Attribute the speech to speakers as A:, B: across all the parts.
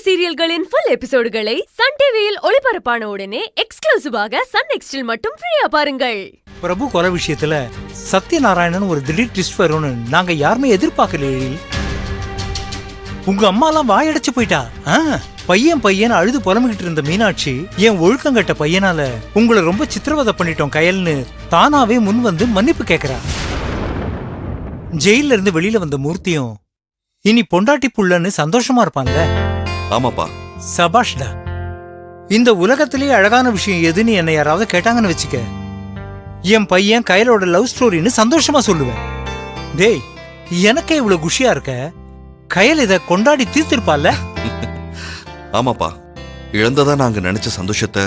A: சீரியல்களின் full எபிசோடுகளை Sun டிவியில் ஒளிபரப்பான உடனே எக்ஸ்க்ளூசிவாக சன் நெக்ஸ்டில் மட்டும் ஃப்ரீயா பாருங்கள்.
B: பிரபு கொலை விஷயத்துல சத்யநாராயணன் ஒரு திடீர் ட்விஸ்ட் வரும்னு நாங்க யாருமே எதிர்பார்க்கல. உங்க அம்மாலாம் வாயடைச்சு போயிட்டா. பையன் அழுது புலம்பிக்கிட்டு இருந்த மீனாட்சி, என் ஒழுக்கங்கட்ட பையனால உங்களை ரொம்ப சித்திரவதை பண்ணிட்டோம் கயல்னு தானாவே முன் வந்து மன்னிப்பு கேக்குறா. ஜெயில இருந்து வெளியில வந்த மூர்த்தியும் இனி பொண்டாட்டி புள்ளன்னு சந்தோஷமா இருப்பான்ல.
C: ஆமாப்பா.
B: சபாஷ்டா. இந்த உலகத்திலேயே அழகான விஷயம் எதுன்னு என்னை யாராவது கேட்டாங்கன்னு வச்சுக்க, என் பையன் கயலோட லவ் ஸ்டோரின்னு சந்தோஷமா சொல்லுவேன். டேய், எனக்கே இவ்வளவு குஷியா இருக்க, கயல் இத கொண்டாடி தீர்த்திருப்பால.
C: ஆமாப்பா, இழந்ததா நாங்க நினைச்ச சந்தோஷத்தை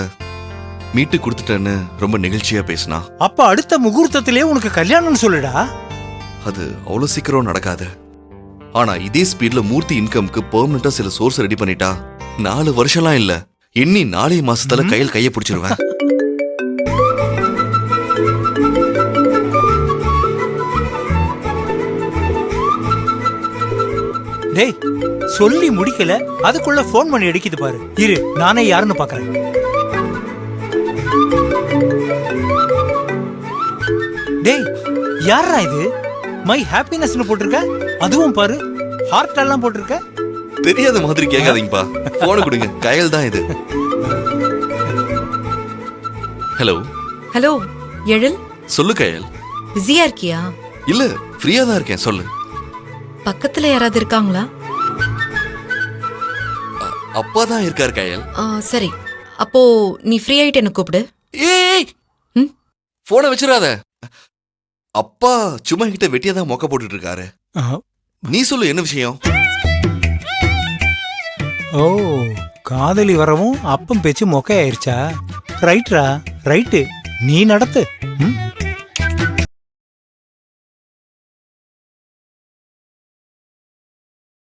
C: மீட்டு கொடுத்துட்டேன்னு ரொம்ப நெகிழ்ச்சியா பேசினா.
B: அப்ப அடுத்த முகூர்த்தத்திலே உனக்கு கல்யாணம்னு சொல்லுடா.
C: அது அவ்வளவு சீக்கிரம் நடக்காது. ஆனா இதே ஸ்பீட்ல மூர்த்தி இன்கம்க்கு பெர்மனண்டா சில சோர்ஸ் ரெடி பண்ணிட்டா 4 வருஷம்லாம் இல்ல, எண்ணி 4 மாசத்துல கையில் கைய பிடிச்சிருவேன்.
B: டேய், சொல்லி முடிக்கல, அதுக்குள்ள போன் பண்ணி அடிக்குது பாரு. இரு, நானே யாருன்னு பாக்குறேன். டேய், யாரா இது? மை ஹாப்பினஸ்னு போட்டிருக்க, அதுவும் பாரு ஹார்ட் எல்லாம் போட்டிருக்க.
C: தெரியாத மாதிரி கேட்காதீங்கப்பா, போன கொடுங்க. கயல் தான் இது. ஹலோ.
D: ஹலோ எழில்.
C: சொல்லு கயல்.
D: பிஸியா இருக்கியா?
C: இல்ல, ஃப்ரீயா தான் இருக்கேன், சொல்லு.
D: பக்கத்துல யாராவது இருக்காங்களா?
C: அப்பா தான் இருக்காரு கயல்.
D: சரி, அப்போ நீ ஃப்ரீ ஆயிட்டு என்ன கூப்பிடு.
C: ஏய், போனை வச்சிடாத. அப்பா சும்மா கிட்ட வெட்டியா தான் மொக்க போட்டுட்டு இருக்காரு. நீ சொல்லு, என்ன விஷயம்?
B: ஓ, காதலி வரவும் அப்பம் பேச்சு மொக்கையாயிருச்சா? ரைட்ரா, ரைட்டு, நீ நடத்து.